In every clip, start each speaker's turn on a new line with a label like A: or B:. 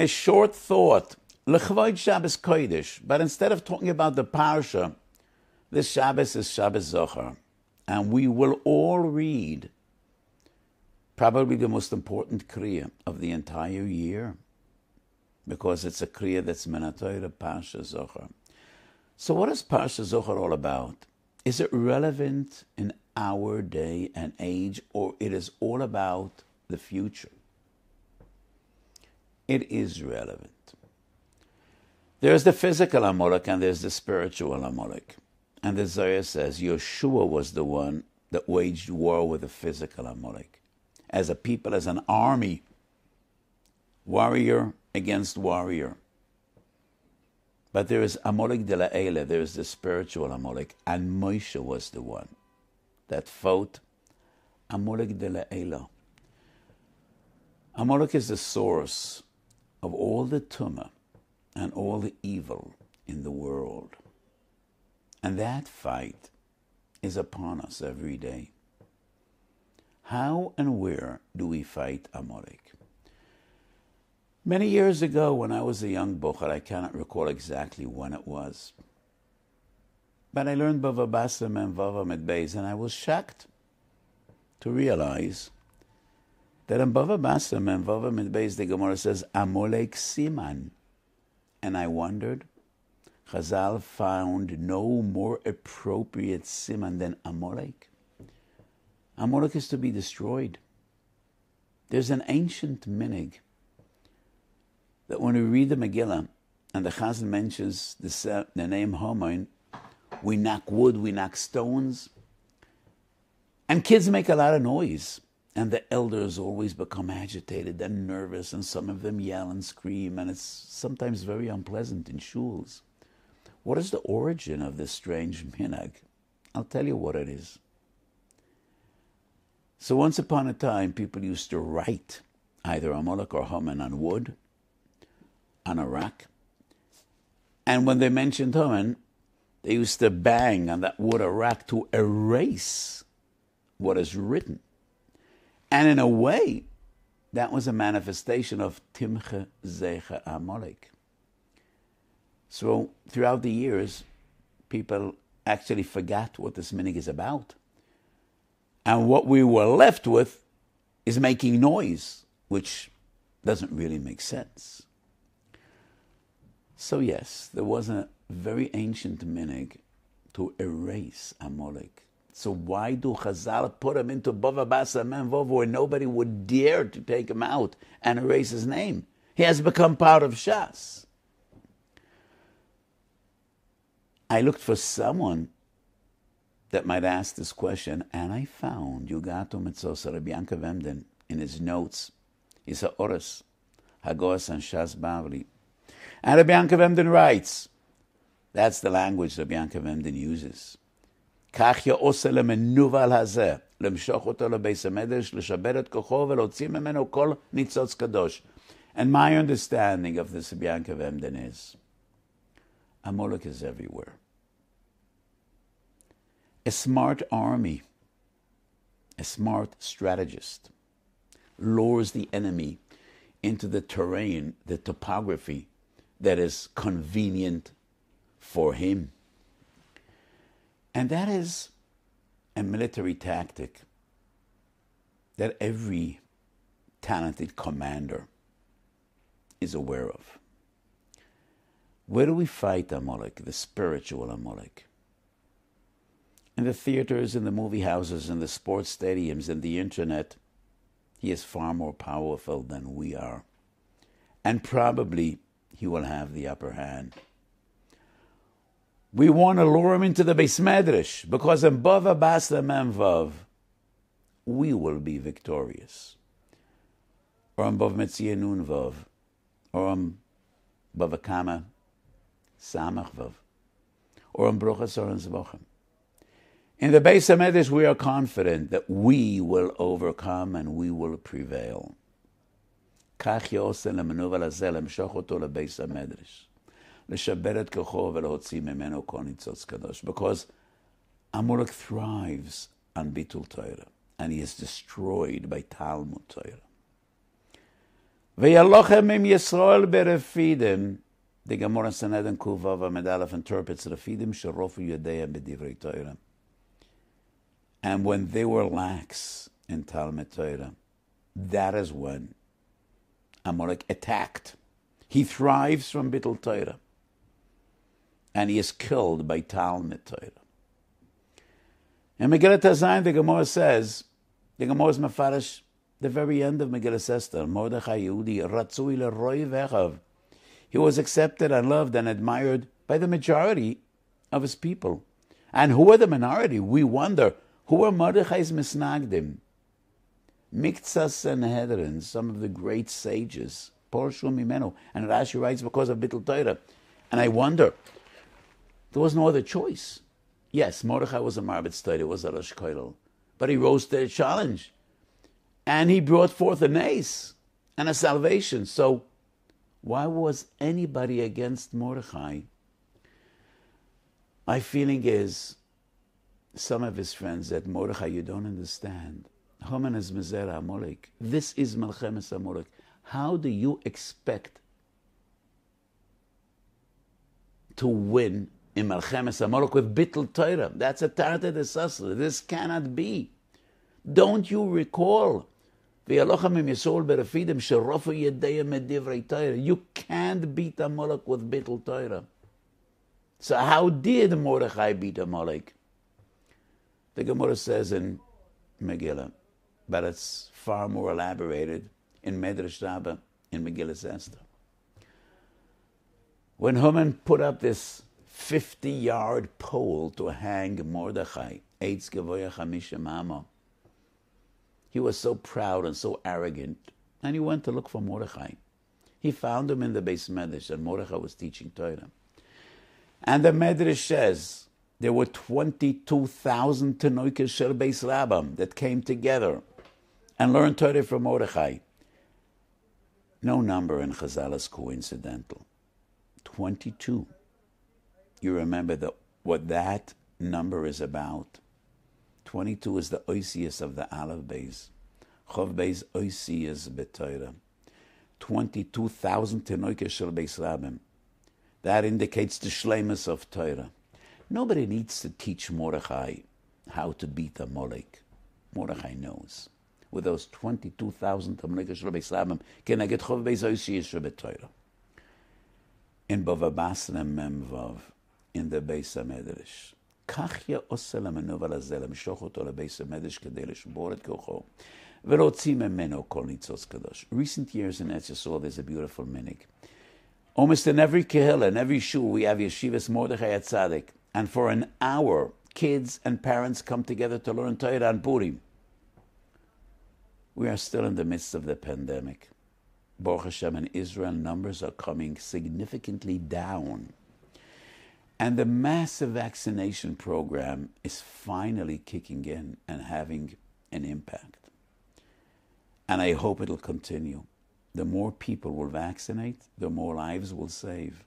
A: a short thought, L'chvoid Shabbos Kodesh, but instead of talking about the Parsha, this Shabbos is Shabbos Zachor, and we will all read probably the most important Kriya of the entire year, because it's a Kriya that's Menatoira Parshat Zachor. So what is Parshat Zachor all about? Is it relevant in our day and age, or it is all about the future? It is relevant. There's the physical Amalek and there's the spiritual Amalek. And the Zohar says Yeshua was the one that waged war with the physical Amalek. As a people, as an army, warrior against warrior. But there is Amalek de la Eile, there is the spiritual Amalek, and Moshe was the one that fought Amalek de la Eile. Amalek is the source of all the tumah and all the evil in the world. And that fight is upon us every day. How and where do we fight Amalek? Many years ago, when I was a young bocher, I cannot recall exactly when it was, but I learned Bava Basra and Vava Medbeis, and I was shocked to realize that in Bava Basra and Vava Medbeis, the Gemara says, Amalek Siman. And I wondered, Chazal found no more appropriate siman than Amalek. Amalek is to be destroyed. There's an ancient minig that when we read the Megillah and the Chazal mentions the name Haman, we knock wood, we knock stones, and kids make a lot of noise. And the elders always become agitated and nervous, and some of them yell and scream, and it's sometimes very unpleasant in shuls. What is the origin of this strange minhag? I'll tell you what it is. So once upon a time, people used to write either Amalek or Haman on wood, on a rock. And when they mentioned Haman, they used to bang on that wood or rock to erase what is written. And in a way, that was a manifestation of Timche Zecha Amalek. So throughout the years, people actually forgot what this minig is about. And what we were left with is making noise, which doesn't really make sense. So yes, there was a very ancient minig to erase Amalek. So why do Chazal put him into Bava Basra Men Vov, where nobody would dare to take him out and erase his name? He has become part of Shas. I looked for someone that might ask this question, and I found Yugato Mitzos Rabbi Yankov Emden in his notes. He's a Oros, Hagos and Shas Bavli. And Rabbi Yankov Emden writes, that's the language Rabbi Yankov Emden uses. כך יעושה למנוול הזה, למשוך אותו לבית המדרש, לשבר את כוחו ולהוציא ממנו כל ניצוץ קדוש. And my understanding of this Rabbi Yankov Emden is, Amalek is everywhere. A smart army, a smart strategist, lures the enemy into the terrain, the topography that is convenient for him. And that is a military tactic that every talented commander is aware of. Where do we fight Amalek, the spiritual Amalek? In the theaters, in the movie houses, in the sports stadiums, in the internet. He is far more powerful than we are. And probably he will have the upper hand. We want to lure him into the Beis Medrash, because in Bava Basra Mem Vav, we will be victorious. Or in Bav Metzia Nun Vav, or in Bava Kama Samach Vav, or in Bruchas or in Zvochem. In the Beis Medrash, we are confident that we will overcome and we will prevail. Kach Yosel Lemenu Valazel Emshoch Oto LeBeis Medrash. Because Amalek thrives on Bitul Torah, and he is destroyed by Talmud Torah. V'yalochem im Yisrael berefidim. The Gemara Sanhedrin Kuvav Amid interprets refidim sherofu yadeim b'divrei Torah. And when they were lax in Talmud Torah, that is when Amalek attacked. He thrives from Bittul Torah. And he is killed by Talmud Torah. In Megillat Hazayin, the Gemara says, the Gemara is mafarish, the very end of Megillat Esther, Mordechai Yehudi, Ratzui leRoi Vechav. He was accepted and loved and admired by the majority of his people. And who are the minority? We wonder, who are Mordechai's Misnagdim? Miktsas Sanhedrin, some of the great sages, Porshu Mimenu, and Rashi writes because of Bittul Torah. And I wonder, there was no other choice. Yes, Mordechai was a Marbitz Torah, was a Rosh Koilel, but he rose to the challenge. And he brought forth a nace and a salvation. So why was anybody against Mordechai? My feeling is, some of his friends said, Mordechai, you don't understand. Haman is Mezera Amalek. This is Melchemes Amalek. How do you expect to win in Melchemes Amalek with Bittul Torah? That's a Tarta de Sasra. This cannot be. Don't you recall? You can't beat Amalek with Bittul Torah. So how did Mordechai beat Amalek? The Gemara says in Megillah, but it's far more elaborated in Medrash Rabbah, in Megillah Esther. When Haman put up this 50-yard pole to hang Mordechai, Eitz Gevoya Chamisha Mama, he was so proud and so arrogant, and he went to look for Mordechai. He found him in the Beis Medrash, and Mordechai was teaching Torah. And the Medrash says there were 22,000 Tanoikas Shel Beis Rabbam that came together and learned Torah from Mordechai. No number in Chazal is coincidental. 22. You remember what that number is about. 22 is the oisius of the Aleph Beis. Chov Beis oisius b'Torah. 22,000 Tenoikes Shel Beis Rabbim. That indicates the shleimus of Torah. Nobody needs to teach Mordechai how to beat Amalek. Mordechai knows. With those 22,000 Tenoikes Shel Beis Rabbim, can I get Chov Beis oisius b'Torah? In Bava Basra Memvav, in the Beis HaMedrash. כך יעשה למנוול הזה, למשוך אותו לבייס המדרש כדי לשבור את כוחו, ולהוציא ממנו כל ניצוץ קדוש. Recent years in Eretz Yisrael, there's a beautiful minig. Almost in every kehillah, in every shul, we have Yeshivas Mordechai HaTzadik, and for an hour, kids and parents come together to learn Torah and Purim. We are still in the midst of the pandemic. Baruch Hashem, in Israel, numbers are coming significantly down. And the massive vaccination program is finally kicking in and having an impact. And I hope it'll continue. The more people will vaccinate, the more lives will save.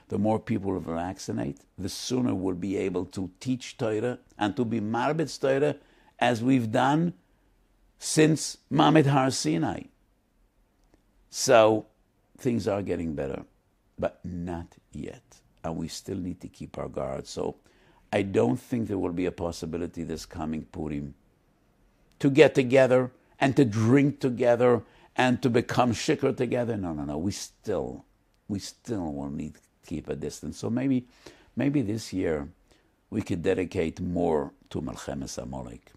A: The more people will vaccinate, the sooner we'll be able to teach Torah and to be marbitz Torah as we've done since Mamid Har Sinai. So things are getting better, but not yet. And we still need to keep our guard. So I don't think there will be a possibility this coming Purim to get together and to drink together and to become shikr together. No. We still will need to keep a distance. So maybe this year we could dedicate more to Melchemes Amalek.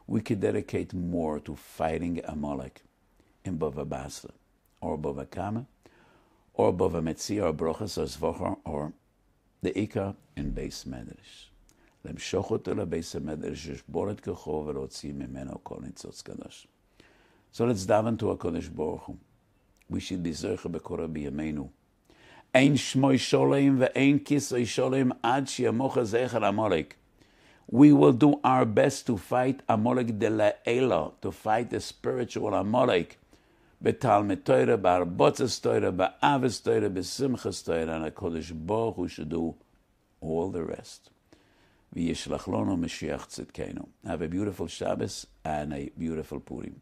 A: We could dedicate more to fighting Amalek in Bava Basra or Bava Kama, or Bava Metzia, or Brochas, or Zachor, or the Ikar in Beis Medrash. למשוך אותו לבייס המדרש, לשבור את כוחו ולהוציא ממנו כל ניצוץ קדוש. So let's daven to HaKadosh Baruch Hu. We should be זכר בקורא בימינו. אין שמוי שולם ואין כיסוי שולם עד שימוך זכר עמלק. We will do our best to fight Amalek de La'ela, to fight the spiritual Amalek. B'talmid Torah, b'arbotzes Torah, b'aves Torah, b'simchas Torah, and HaKadosh Baruch Hu should do all the rest. V'yishlach lonu Mashiach tzidkenu. Have a beautiful Shabbos and a beautiful Purim.